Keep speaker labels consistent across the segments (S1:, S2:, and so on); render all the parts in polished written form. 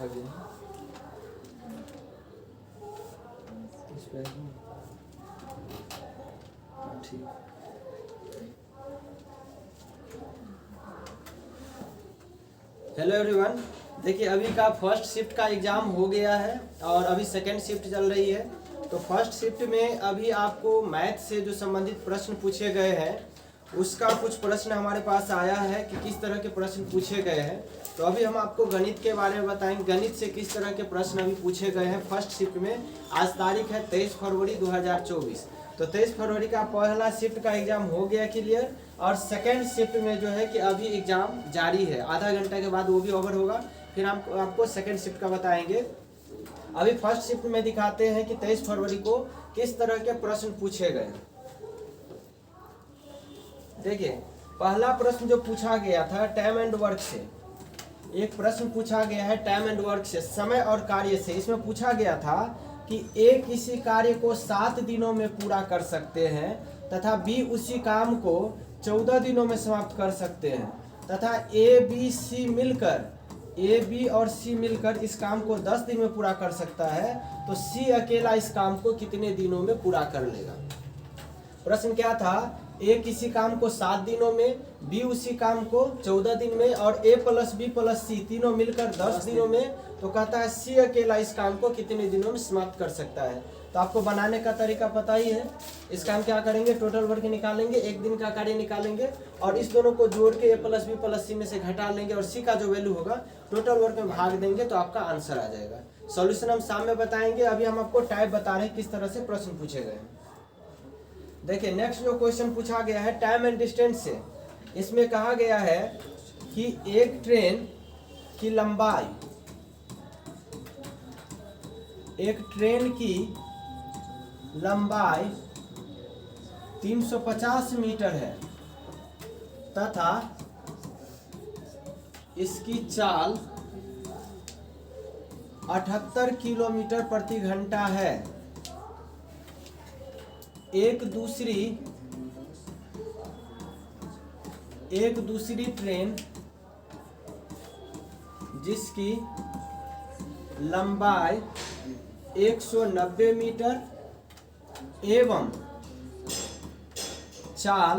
S1: आगे इस पे ठीक। हेलो एवरीवन, देखिए अभी का फर्स्ट शिफ्ट का एग्ज़ाम हो गया है और अभी सेकेंड शिफ्ट चल रही है। तो फर्स्ट शिफ्ट में अभी आपको मैथ से जो संबंधित प्रश्न पूछे गए हैं उसका कुछ प्रश्न हमारे पास आया है कि किस तरह के प्रश्न पूछे गए हैं। तो अभी हम आपको गणित के बारे में बताएंगे, गणित से किस तरह के प्रश्न अभी पूछे गए हैं फर्स्ट शिफ्ट में। आज तारीख है 23 फरवरी 2024। तो 23 फरवरी का पहला शिफ्ट का एग्ज़ाम हो गया क्लियर और सेकेंड शिफ्ट में जो है कि अभी एग्ज़ाम जारी है। आधा घंटा के बाद वो भी ओवर होगा, फिर हम आपको सेकेंड शिफ्ट का बताएंगे। अभी फर्स्ट शिफ्ट में दिखाते हैं कि 23 फरवरी को किस तरह के प्रश्न पूछे गए। देखिए पहला प्रश्न जो पूछा गया था टाइम एंड वर्क से, एक प्रश्न पूछा गया है टाइम एंड वर्क से, समय और कार्य से। इसमें पूछा गया था कि ए किसी कार्य को 7 दिनों में पूरा कर सकते हैं तथा बी उसी काम को 14 दिनों में समाप्त कर सकते हैं तथा ए बी और सी मिलकर इस काम को 10 दिन में पूरा कर सकता है, तो सी अकेला इस काम को कितने दिनों में पूरा कर लेगा। प्रश्न क्या था, ए किसी काम को 7 दिनों में, बी उसी काम को 14 दिन में और ए प्लस बी प्लस सी तीनों मिलकर 10 दिनों में। तो कहता है सी अकेला इस काम को कितने दिनों में समाप्त कर सकता है। तो आपको बनाने का तरीका पता ही है। इसका हम क्या करेंगे, टोटल वर्क निकालेंगे, एक दिन का कार्य निकालेंगे और इस दोनों को जोड़ के ए प्लस बी प्लस सी में से घटा लेंगे और सी का जो वैल्यू होगा टोटल वर्क में भाग देंगे तो आपका आंसर आ जाएगा। सॉल्यूशन हम शाम में बताएंगे। अभी हम आपको टाइप बता रहे हैं किस तरह से प्रश्न पूछे गए हैं। देखिए नेक्स्ट जो क्वेश्चन पूछा गया है टाइम एंड डिस्टेंस से। इसमें कहा गया है कि एक ट्रेन की लंबाई, एक ट्रेन की लंबाई 350 मीटर है तथा इसकी चाल 78 किलोमीटर प्रति घंटा है। एक दूसरी ट्रेन जिसकी लंबाई 190 मीटर एवं चाल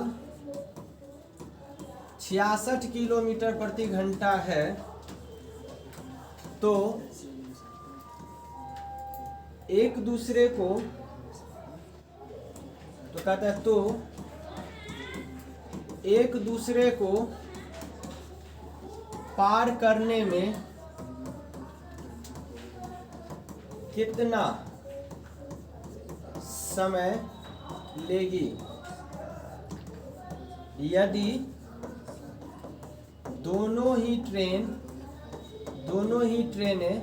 S1: 66 किलोमीटर प्रति घंटा है, तो एक दूसरे को, तो कहता है तो एक दूसरे को पार करने में कितना समय लेगी यदि दोनों ही ट्रेनें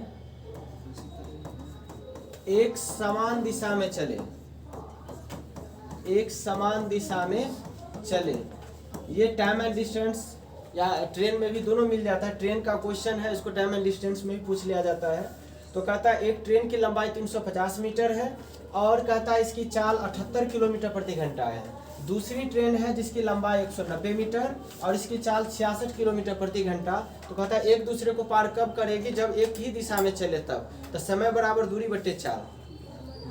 S1: एक समान दिशा में चले, एक समान दिशा में चले। ये टाइम एंड डिस्टेंस या ट्रेन में भी दोनों मिल जाता है। ट्रेन का क्वेश्चन है, इसको टाइम एंड डिस्टेंस में भी पूछ लिया जाता है। तो कहता है एक ट्रेन की लंबाई 350 मीटर है और कहता है इसकी चाल 78 किलोमीटर प्रति घंटा है। दूसरी ट्रेन है जिसकी लंबाई 190 मीटर और इसकी चाल 66 किलोमीटर प्रति घंटा। तो कहता है एक दूसरे को पार कब करेगी, जब एक ही दिशा में चले तब। तो समय बराबर दूरी बटे चाल।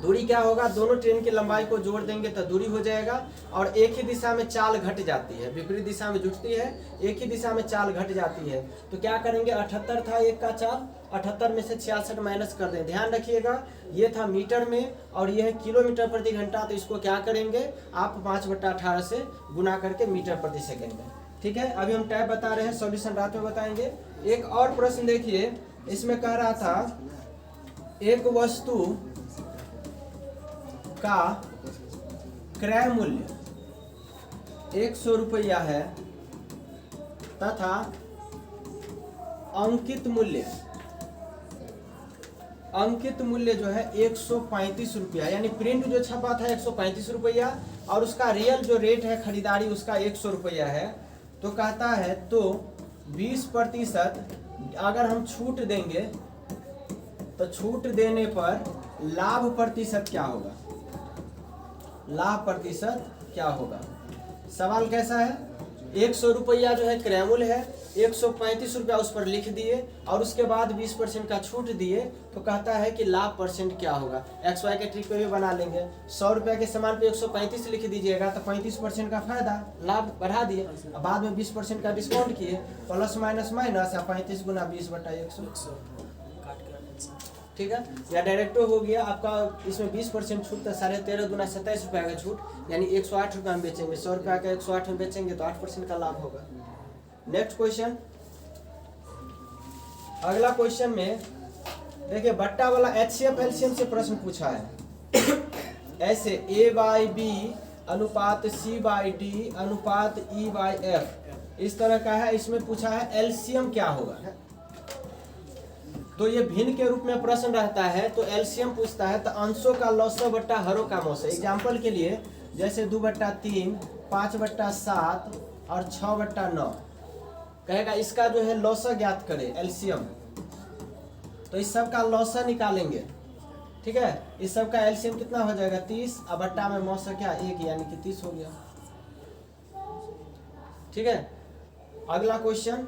S1: दूरी क्या होगा, दोनों ट्रेन की लंबाई को जोड़ देंगे तो दूरी हो जाएगा और एक ही दिशा में चाल घट जाती है, विपरीत दिशा में जुटती है, एक ही दिशा में चाल घट जाती है। तो क्या करेंगे, 78 था एक का चाल, 78 में से 66 माइनस कर दें। ध्यान रखिएगा ये था मीटर में और ये है किलोमीटर प्रति घंटा। तो इसको क्या करेंगे आप 5/18 से गुना करके मीटर प्रति सेकेंड में। ठीक है, अभी हम टाइप बता रहे हैं, सॉल्यूशन रात में बताएंगे। एक और प्रश्न देखिए, इसमें कह रहा था एक वस्तु का क्रय मूल्य 100 रुपया है तथा अंकित मूल्य जो है 135 रुपया, यानी प्रिंट जो छपा था 135 रुपया और उसका रियल जो रेट है खरीदारी उसका 100 रुपया है। तो कहता है तो 20% अगर हम छूट देंगे तो छूट देने पर लाभ प्रतिशत क्या होगा, लाभ प्रतिशत क्या होगा। सवाल कैसा है, 100 रुपया जो है क्रय मूल्य है, 135 रुपया उस पर लिख दिए और उसके बाद 20% का छूट दिए, तो कहता है कि लाभ परसेंट क्या होगा। एक्स वाई के ट्रिक पे भी बना लेंगे। 100 रुपये के सामान पे 135 लिख दीजिएगा तो 35% का फायदा, लाभ बढ़ा दिए। अब बाद में 20% का डिस्काउंट किए, प्लस माइनस माइनस, 35 गुना 20/100, ठीक है। या डायरेक्टो हो गया आपका, इसमें 20% छूट था, 13.5 गुना 27 रुपये का छूट, यानी 108 रुपये में बेचेंगे। 100 रुपये का 108 में बेचेंगे तो 8% का लाभ होगा। नेक्स्ट क्वेश्चन, अगला क्वेश्चन में देखिए बट्टा वाला HCF LCM से प्रश्न पूछा है। ऐसे A/B अनुपात C/D अनुपात E/F इस तरह का है। इसमें पूछा है LCM क्या होगा। तो ये भिन्न के रूप में प्रश्न रहता है, तो LCM पूछता है तो अंशों का लौसव बट्टा हरों का मौसम। एग्जाम्पल के लिए जैसे 2/3, 5/7 और 6/9 कहेगा, इसका जो है लौसव ज्ञात करे LCM। तो इस सब का लौसव निकालेंगे, ठीक है। इस सब का LCM कितना हो जाएगा 30, अब बट्टा में मौसव क्या 1, यानी कि 30 हो गया, ठीक है। अगला क्वेश्चन,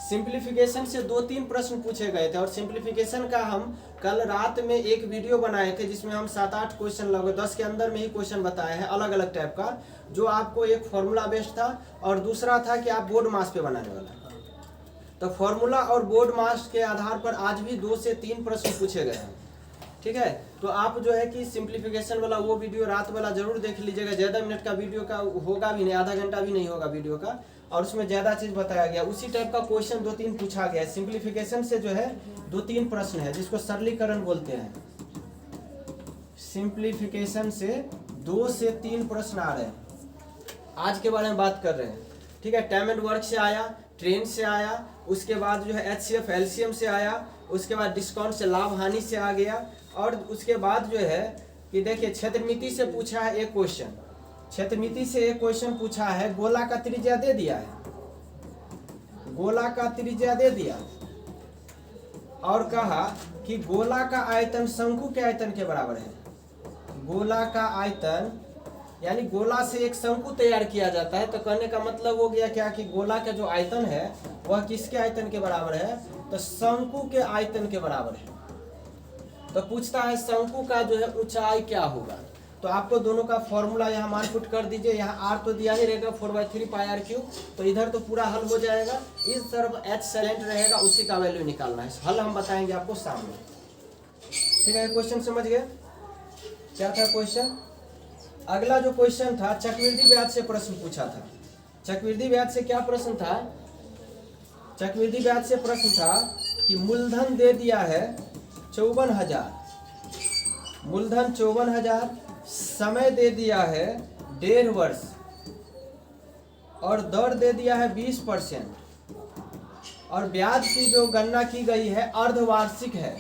S1: सिंप्लीफिकेशन से 2-3 प्रश्न पूछे गए थे और सिंप्लीफिकेशन का हम कल रात में एक वीडियो बनाए थे जिसमें हम 7-8 क्वेश्चन लगभग 10 के अंदर में ही क्वेश्चन बताए हैं अलग अलग टाइप का, जो आपको एक फॉर्मूला बेस्ड था और दूसरा था कि आप बोर्ड मास पे बनाने वाला। तो फॉर्मूला और बोर्ड मास के आधार पर आज भी 2 से 3 प्रश्न पूछे गए हैं, ठीक है। तो आप जो है कि सिंप्लीफिकेशन वाला वो वीडियो रात वाला जरूर देख लीजिएगा। ज़्यादा मिनट का वीडियो का होगा भी नहीं, आधा घंटा भी नहीं होगा वीडियो का, और उसमें ज़्यादा चीज़ बताया गया। उसी टाइप का क्वेश्चन 2-3 पूछा गया है। सिंप्लीफिकेशन से जो है 2-3 प्रश्न है जिसको सरलीकरण बोलते हैं। सिंप्लीफिकेशन से 2 से 3 प्रश्न आ रहे हैं, आज के बारे में बात कर रहे हैं, ठीक है। टाइम एंड वर्क से आया, ट्रेन से आया, उसके बाद जो है HCF LCM से आया, उसके बाद डिस्काउंट से लाभ हानि से आ गया, और उसके बाद जो है कि देखिए क्षेत्रमिति से पूछा है एक क्वेश्चन। क्षेत्रमिति से एक क्वेश्चन पूछा है, गोला का त्रिज्या दे दिया है, गोला का त्रिज्या दे दिया और कहा कि गोला का आयतन शंकु के आयतन के बराबर है। गोला का आयतन यानी गोला से एक शंकु तैयार किया जाता है, तो कहने का मतलब हो गया क्या कि गोला का जो आयतन है वह किसके आयतन के बराबर है, तो शंकु के आयतन के बराबर है। तो पूछता है शंकु का जो है ऊंचाई क्या होगा। तो आपको दोनों का फॉर्मूला यहाँ मान पुट कर दीजिए। यहाँ r तो दिया ही रहेगा 4/3 πr3, तो इधर तो पूरा हल हो जाएगा। इस तरफ h साइलेंट रहेगा, उसी का वैल्यू निकालना है। हल हम बताएंगे आपको सामने, ठीक है। क्वेश्चन समझ गए क्या था क्वेश्चन। अगला जो क्वेश्चन था चक्रवृद्धि ब्याज से प्रश्न पूछा था। चक्रवृद्धि ब्याज से क्या प्रश्न था, चक्रवृद्धि ब्याज से प्रश्न था कि मूलधन दे दिया है 54,000, मूलधन 54,000, समय दे दिया है 1.5 वर्ष और दर दे दिया है 20%, और ब्याज की जो गणना की गई है अर्धवार्षिक है।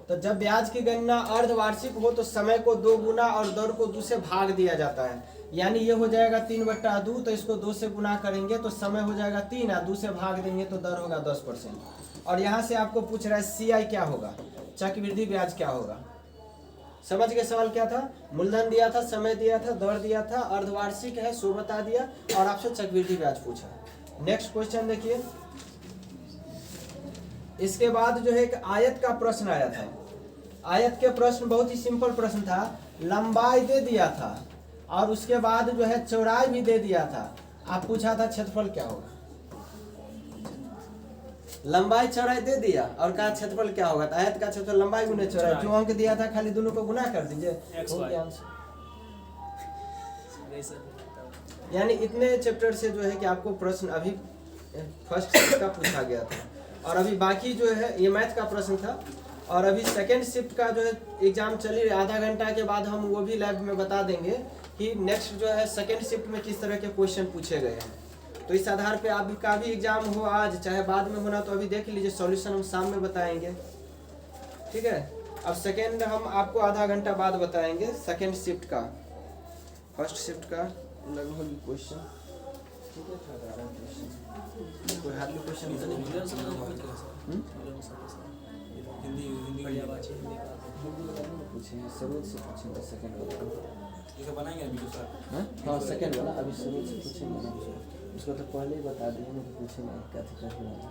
S1: तो जब ब्याज की गणना अर्धवार्षिक हो तो समय को 2 गुना और दर को 2 से भाग दिया जाता है, यानी ये हो जाएगा 3/2, तो इसको 2 से गुना करेंगे तो समय हो जाएगा 3, और 2 से भाग देंगे तो दर होगा 10%। और यहाँ से आपको पूछ रहा है CI क्या होगा, चक्रवृद्धि ब्याज क्या होगा। समझ गए सवाल क्या था, मूलधन दिया था, समय दिया था, दर दिया था, अर्धवार्षिक है सो बता दिया, और आपसे चक्रवृद्धि ब्याज पूछा। नेक्स्ट क्वेश्चन देखिए, इसके बाद जो है एक आयत का प्रश्न आया था। आयत के प्रश्न बहुत ही सिंपल प्रश्न था, लंबाई दे दिया था और उसके बाद जो है चौड़ाई भी दे दिया था। आप पूछा था क्षेत्रफल क्या होगा, लंबाई चौड़ाई दे दिया और कहा क्षेत्रफल क्या होगा। तो आयत का क्षेत्रफल लंबाई गुने चौड़ाई, जो अंक दिया था खाली दोनों को गुना कर दीजिए, यानी इतने चैप्टर से जो है कि आपको प्रश्न अभी फर्स्ट शिफ्ट का पूछा गया था, और अभी बाकी जो है ये मैथ का प्रश्न था, और अभी सेकेंड शिफ्ट का जो है एग्जाम चली रही। आधा घंटा के बाद हम वो भी लैब में बता देंगे कि नेक्स्ट जो है सेकेंड शिफ्ट में किस तरह के क्वेश्चन पूछे गए हैं। तो इस आधार पे आपका भी एग्जाम हो आज चाहे बाद में होना, तो अभी देख लीजिए, सॉल्यूशन हम शाम में बताएंगे, ठीक है। अब सेकेंड हम आपको आधा घंटा बाद बताएंगे सेकेंड शिफ्ट का। फर्स्ट शिफ्ट का लगभग क्वेश्चन ठीक है, कोई हार्डली क्वेश्चन तो नहीं हिंदी पूछे, सरोज से पूछेंगे सेकेंड।
S2: जैसे बनाएंगे अभी दूसरा।
S1: हाँ सेकंड वाला अभी शुरू से पूछेंगे ना, उसको तो पहले ही बता दिए ना कि पूछेंगे क्या थी करके वाला।